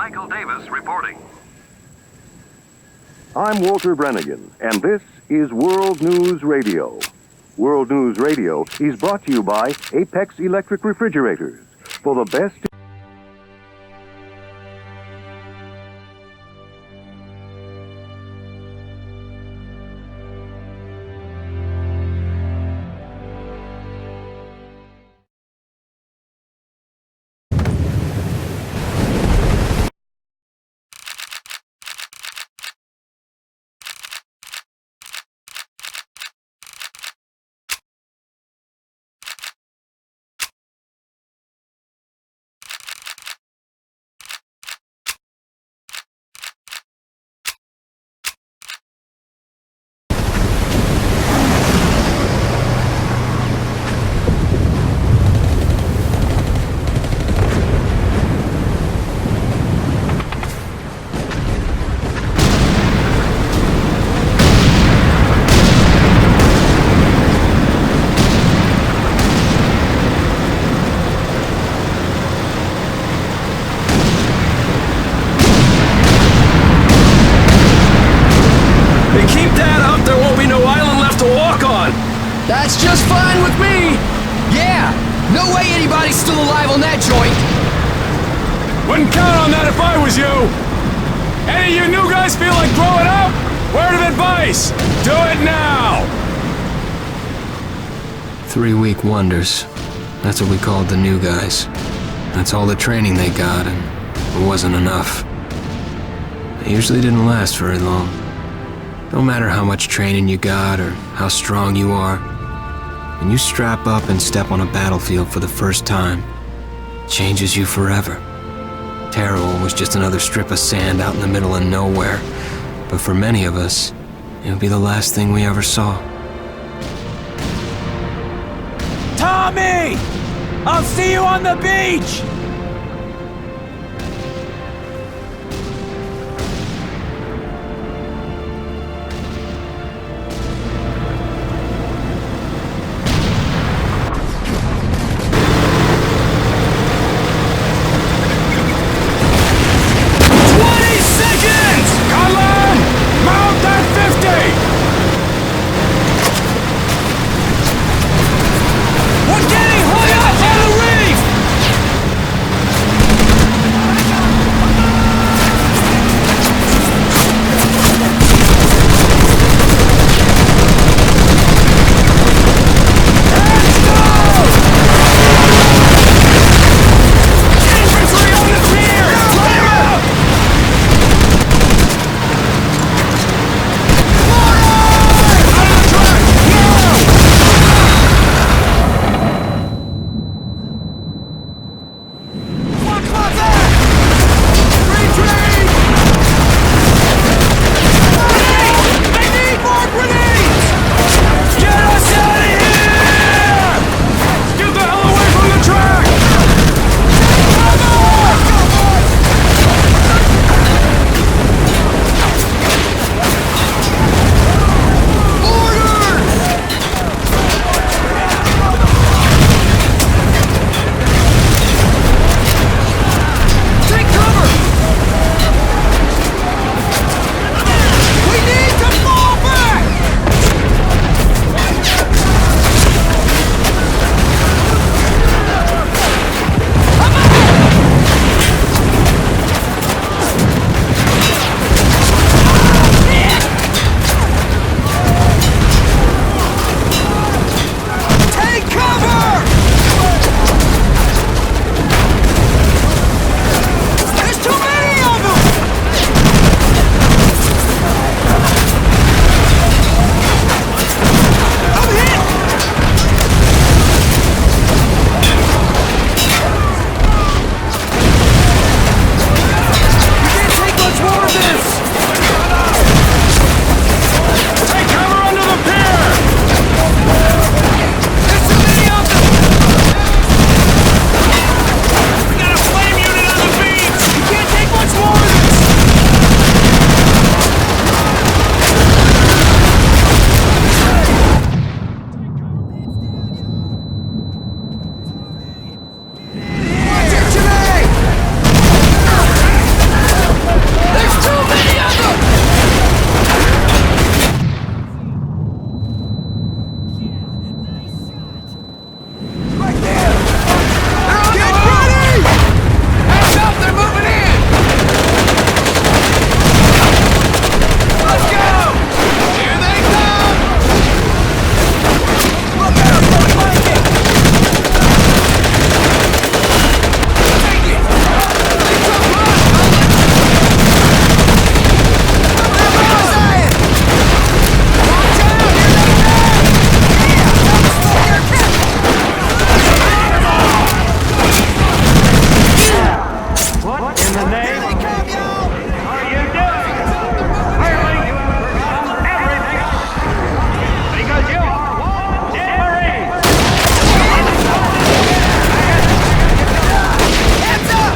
Michael Davis reporting. I'm Walter Brennigan, and this is World News Radio. World News Radio is brought to you by Apex Electric Refrigerators. For the best... That's just fine with me! Yeah! No way anybody's still alive on that joint! Wouldn't count on that if I was you! Any of you new guys feel like growing up? Word of advice! Do it now! 3-week wonders. That's what we called the new guys. That's all the training they got, and it wasn't enough. They usually didn't last very long. No matter how much training you got or how strong you are, when you strap up and step on a battlefield for the first time, it changes you forever. Terror was just another strip of sand out in the middle of nowhere, but for many of us, it would be the last thing we ever saw. Tommy! I'll see you on the beach! Here they come, y'all! Are you doing? Clearly you have forgotten everything else. Because you are wanted Marines. Hands up!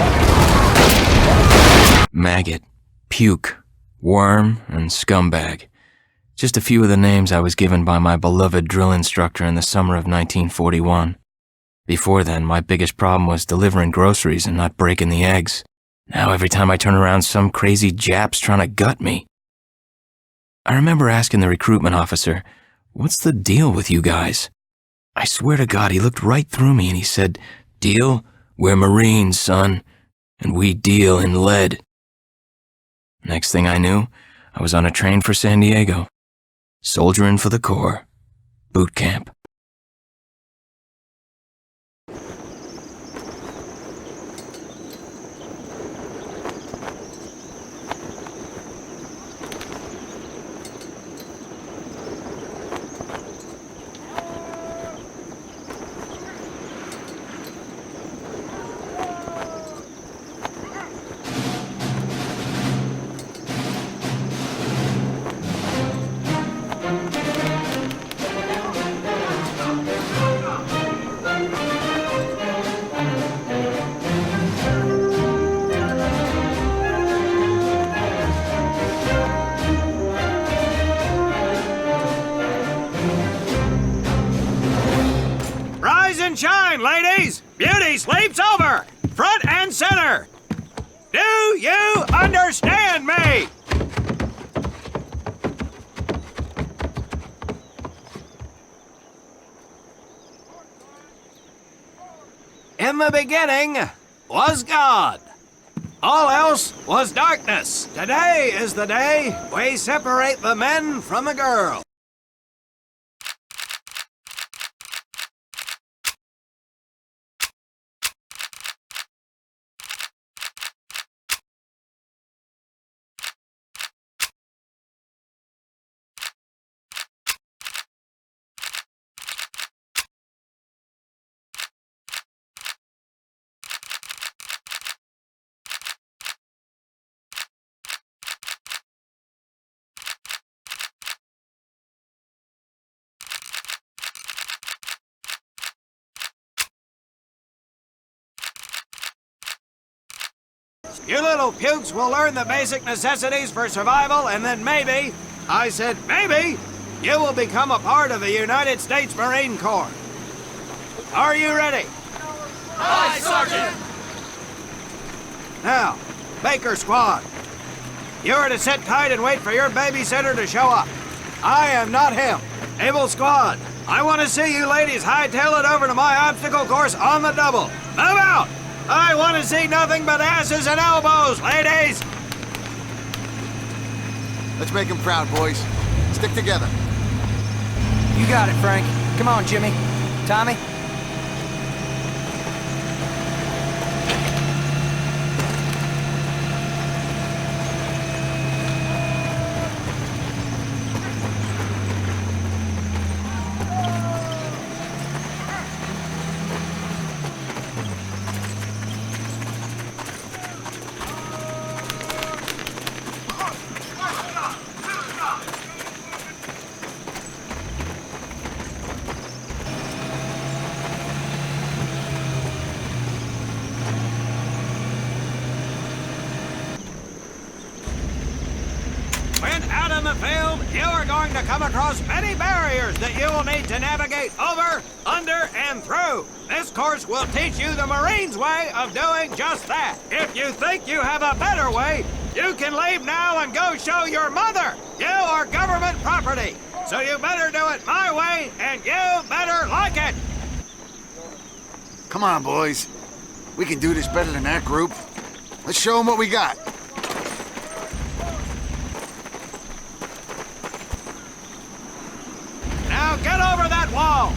Maggot, puke, worm, and scumbag. Just a few of the names I was given by my beloved drill instructor in the summer of 1941. Before then, my biggest problem was delivering groceries and not breaking the eggs. Now every time I turn around, some crazy Jap's trying to gut me. I remember asking the recruitment officer, "What's the deal with you guys?" I swear to God, he looked right through me and he said, "Deal? We're Marines, son, and we deal in lead." Next thing I knew, I was on a train for San Diego. Soldiering for the Corps. Boot camp. Rise and shine, ladies! Beauty sleeps over! Front and center! Do you understand me? In the beginning was God. All else was darkness. Today is the day we separate the men from the girls. You little pukes will learn the basic necessities for survival, and then maybe, I said maybe, you will become a part of the United States Marine Corps. Are you ready? Aye, Sergeant! Now, Baker Squad, you are to sit tight and wait for your babysitter to show up. I am not him. Able Squad, I want to see you ladies hightail it over to my obstacle course on the double. Move out! I want to see nothing but asses and elbows, ladies! Let's make him proud, boys. Stick together. You got it, Frank. Come on, Jimmy. Tommy? You are going to come across many barriers that you will need to navigate over, under, and through. This course will teach you the Marines' way of doing just that. If you think you have a better way, you can leave now and go show your mother. You are government property, so you better do it my way, and you better like it. Come on, boys. We can do this better than that group. Let's show them what we got. Now get over that wall.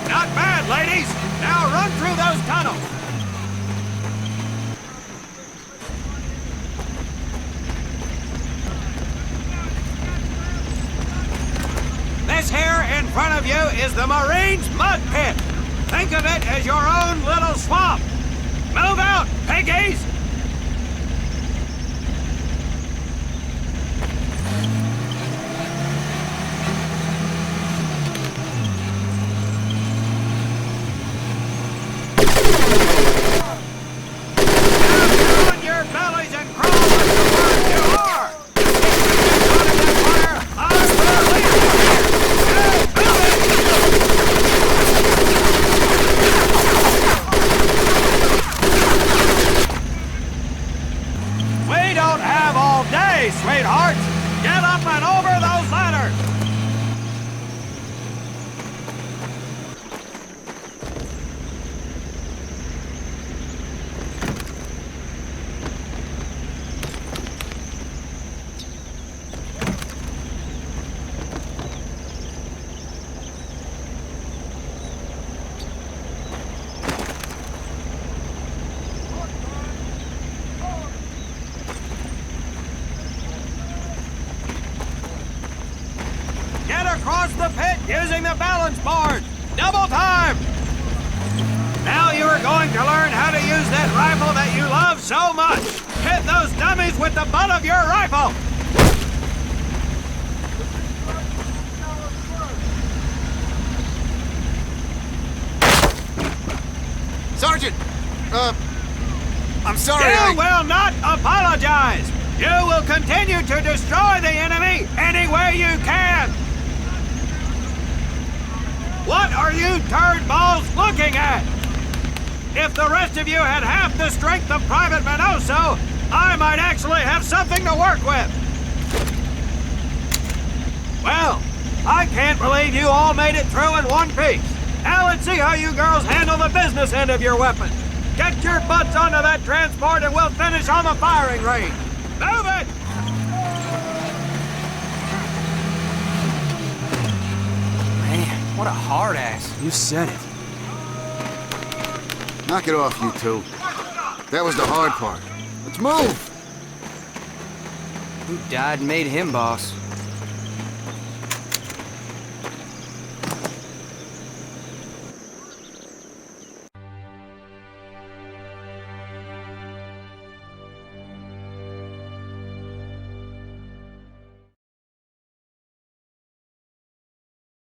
Not bad, ladies. Now run through those tunnels. This here in front of you is the Marines' mud pit. Think of it as your own little swamp. Move out, piggies! On your bellies and crawl like the birds you are! We don't have all day, sweethearts! Get up and over those ladders! Across the pit using the balance board. Double time! Now you are going to learn how to use that rifle that you love so much. Hit those dummies with the butt of your rifle! Sergeant! I'm sorry, You will not apologize! You will continue to destroy the enemy any way you can! What are you turd balls looking at? If the rest of you had half the strength of Private Minoso, I might actually have something to work with. Well, I can't believe you all made it through in one piece. Now let's see how you girls handle the business end of your weapon. Get your butts onto that transport and we'll finish on the firing range. Move it! Man, what a hard ass. You said it. Knock it off, you two. That was the hard part. Let's move! Who died and made him boss?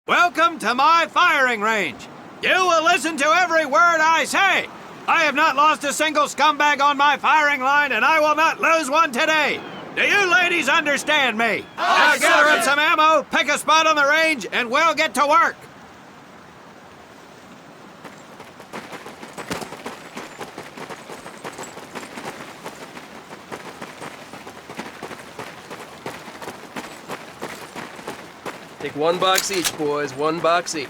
Welcome to my firing range. You will listen to every word I say. I have not lost a single scumbag on my firing line, and I will not lose one today. Do you ladies understand me? Now gather up some ammo, pick a spot on the range, and we'll get to work. Take 1 box each, boys. 1 box each.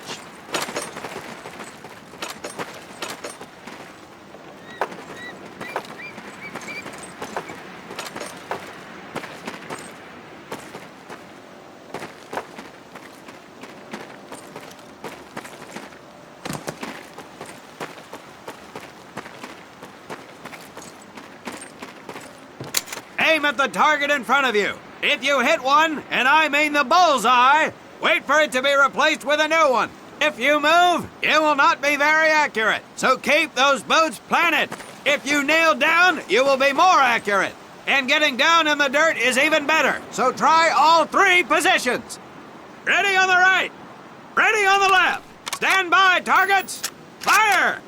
Aim at the target in front of you. If you hit one, and I mean the bullseye, wait for it to be replaced with a new one. If you move, it will not be very accurate. So keep those boots planted. If you nail down, you will be more accurate. And getting down in the dirt is even better. So try all 3 positions. Ready on the right. Ready on the left. Stand by, targets. Fire!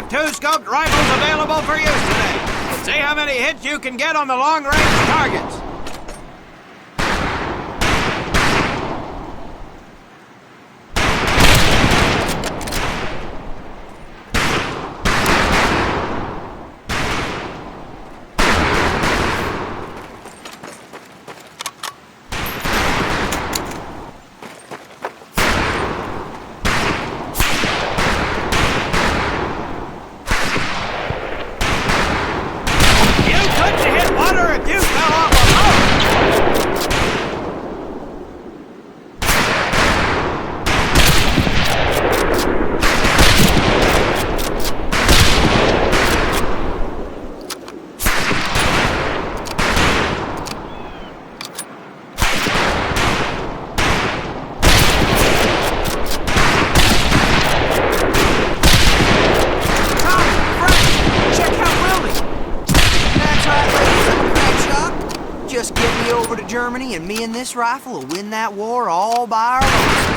2 scoped rifles available for use today. See how many hits you can get on the long-range targets. Just get me over to Germany and me and this rifle will win that war all by ourselves.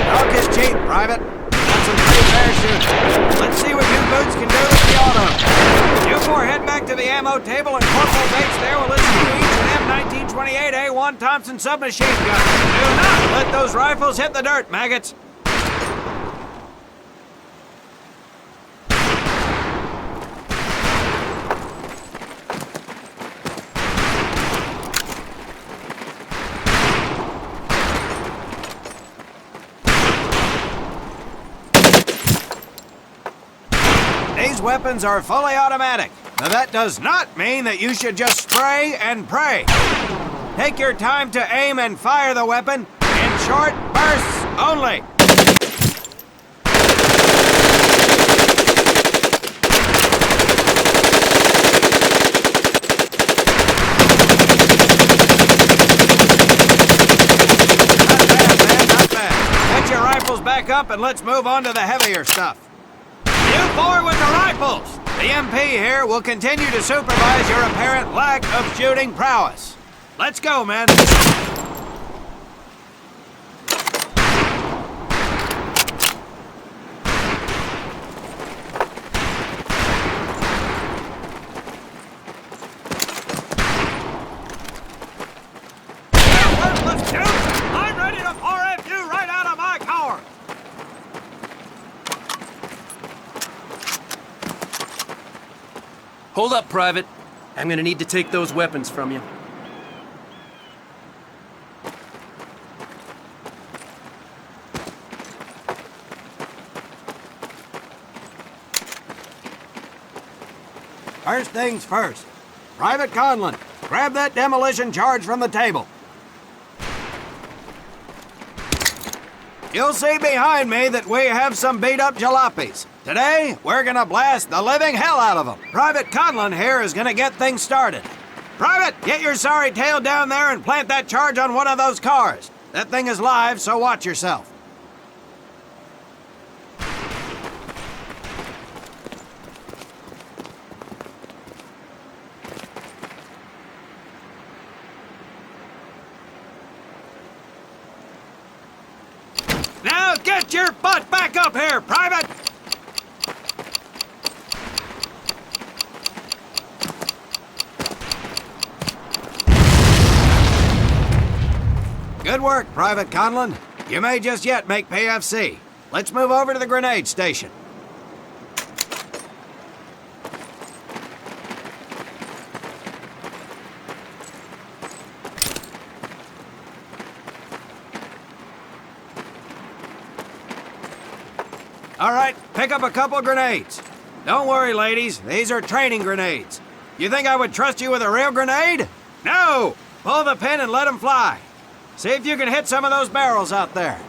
Talk is cheap, Private. Got some free parachutes. Let's see what you boots can do with the auto. You four head back to the ammo table and Corporal Bates there will listen to each an M1928A1 Thompson submachine gun. Do not let those rifles hit the dirt, maggots. These weapons are fully automatic. Now that does not mean that you should just spray and pray. Take your time to aim and fire the weapon in short bursts only. Not bad, man, not bad. Get your rifles back up and let's move on to the heavier stuff. You four with the rifles! The MP here will continue to supervise your apparent lack of shooting prowess. Let's go, men. Worthless Duke! I'm ready to RF you right out of my car! Hold up, Private. I'm gonna need to take those weapons from you. First things first. Private Conlon, grab that demolition charge from the table. You'll see behind me that we have some beat-up jalopies. Today, we're gonna blast the living hell out of them. Private Conlon here is gonna get things started. Private, get your sorry tail down there and plant that charge on one of those cars. That thing is live, so watch yourself. Now get your butt back up here, Private! Good work, Private Conlon. You may just yet make PFC. Let's move over to the grenade station. All right, pick up a couple grenades. Don't worry, ladies. These are training grenades. You think I would trust you with a real grenade? No! Pull the pin and let them fly. See if you can hit some of those barrels out there.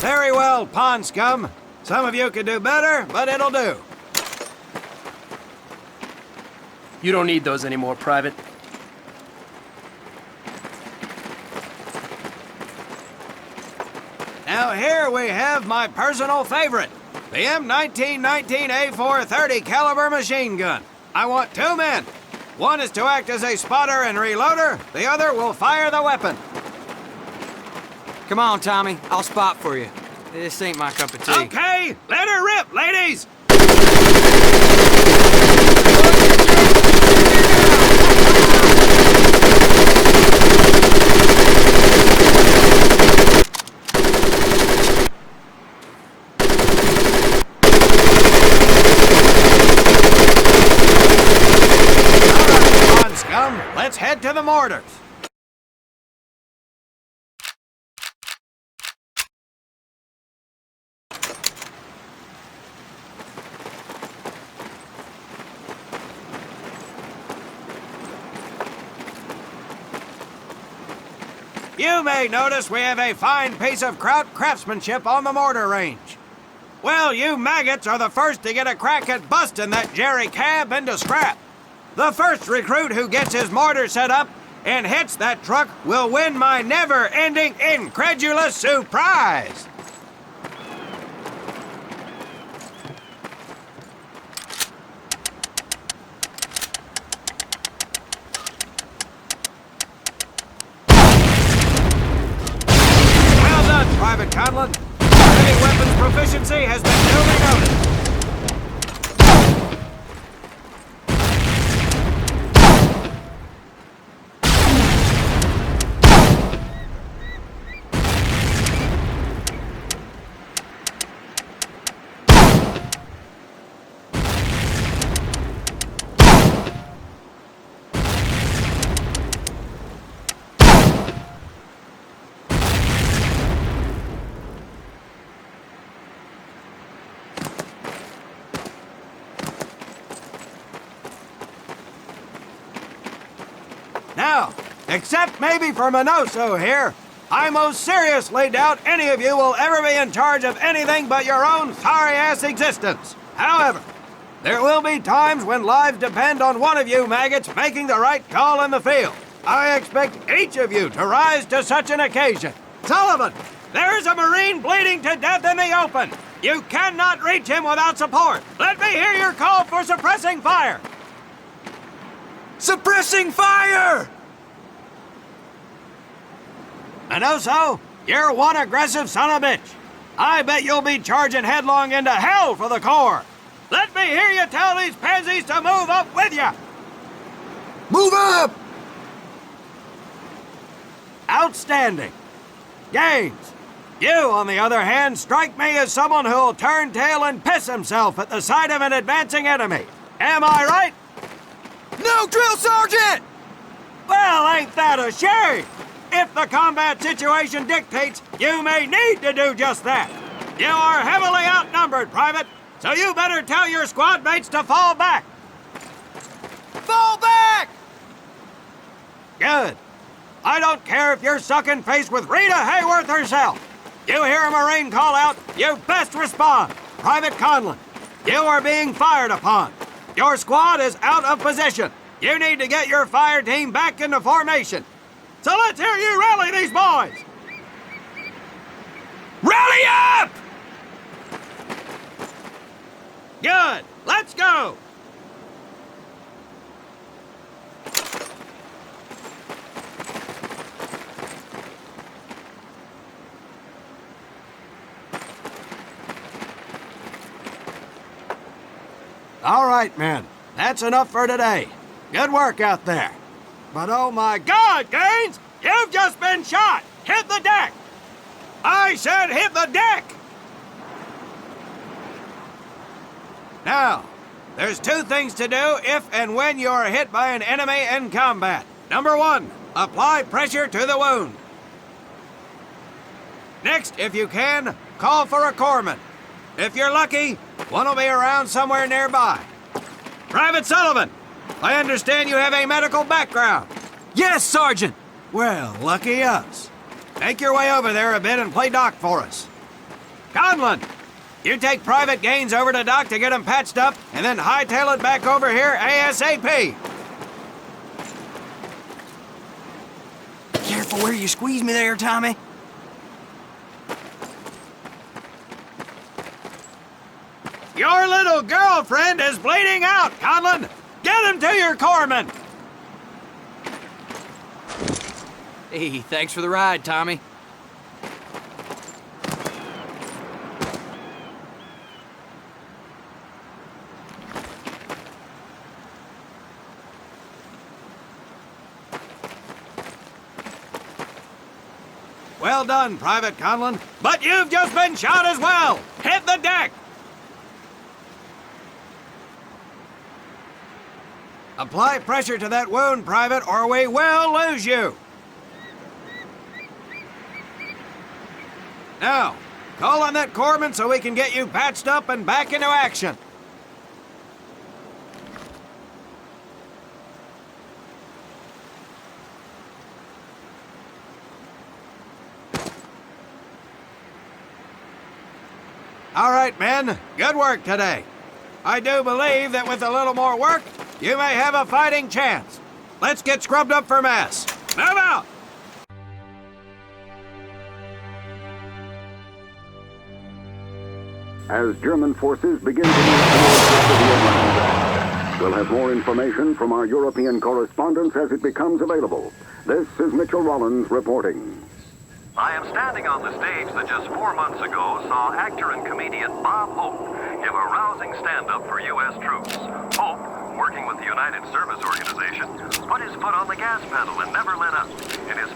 Very well, pond scum. Some of you could do better, but it'll do. You don't need those anymore, Private. Now here we have my personal favorite, the M1919A430 caliber machine gun. I want 2 men. One is to act as a spotter and reloader, the other will fire the weapon. Come on, Tommy. I'll spot for you. This ain't my cup of tea. Okay, let her rip, ladies! Scum, let's head to the mortars. You may notice we have a fine piece of Kraut craftsmanship on the mortar range. Well, you maggots are the first to get a crack at busting that Jerry cab into scrap. The first recruit who gets his mortar set up and hits that truck will win my never-ending incredulous surprise. Well done, Private Conlon. Heavy weapons proficiency has been duly noted. Now, except maybe for Minoso here, I most seriously doubt any of you will ever be in charge of anything but your own sorry-ass existence. However, there will be times when lives depend on one of you maggots making the right call in the field. I expect each of you to rise to such an occasion. Sullivan, there is a Marine bleeding to death in the open. You cannot reach him without support. Let me hear your call for suppressing fire. Suppressing fire! Minoso, you're one aggressive son of a bitch. I bet you'll be charging headlong into hell for the Corps. Let me hear you tell these pansies to move up with you. Move up! Outstanding. Gaines, you, on the other hand, strike me as someone who'll turn tail and piss himself at the sight of an advancing enemy. Am I right? No, Drill Sergeant! Well, ain't that a shame? If the combat situation dictates, you may need to do just that. You are heavily outnumbered, Private, so you better tell your squad mates to fall back. Fall back! Good. I don't care if you're sucking face with Rita Hayworth herself. You hear a Marine call out, you best respond. Private Conlon, you are being fired upon. Your squad is out of position. You need to get your fire team back into formation. So let's hear you rally these boys. Rally up! Good. Let's go. All right, men. That's enough for today. Good work out there. But oh my God, Gaines! You've just been shot! Hit the deck! I said hit the deck! Now, there's 2 things to do if and when you're hit by an enemy in combat. Number 1, apply pressure to the wound. Next, if you can, call for a corpsman. If you're lucky, one will be around somewhere nearby. Private Sullivan, I understand you have a medical background. Yes, Sergeant! Well, lucky us. Make your way over there a bit and play doc for us. Conlon, you take Private Gaines over to Doc to get him patched up, and then hightail it back over here ASAP. Careful where you squeeze me there, Tommy. Your little girlfriend is bleeding out, Conlon. Get him to your corpsman. Hey, thanks for the ride, Tommy. Well done, Private Conlon. But you've just been shot as well. Hit the deck. Apply pressure to that wound, Private, or we will lose you. Now, call on that corpsman so we can get you patched up and back into action. All right, men. Good work today. I do believe that with a little more work, you may have a fighting chance. Let's get scrubbed up for mass. Move out! As German forces begin to move towards the city of Landsberg. We'll have more information from our European correspondents as it becomes available. This is Mitchell Rollins reporting. I am standing on the stage that just 4 months ago saw actor and comedian Bob Hope give a rousing stand-up for U.S. troops. Hope, working with the United Service Organization, put his foot on the gas pedal and never let up. In his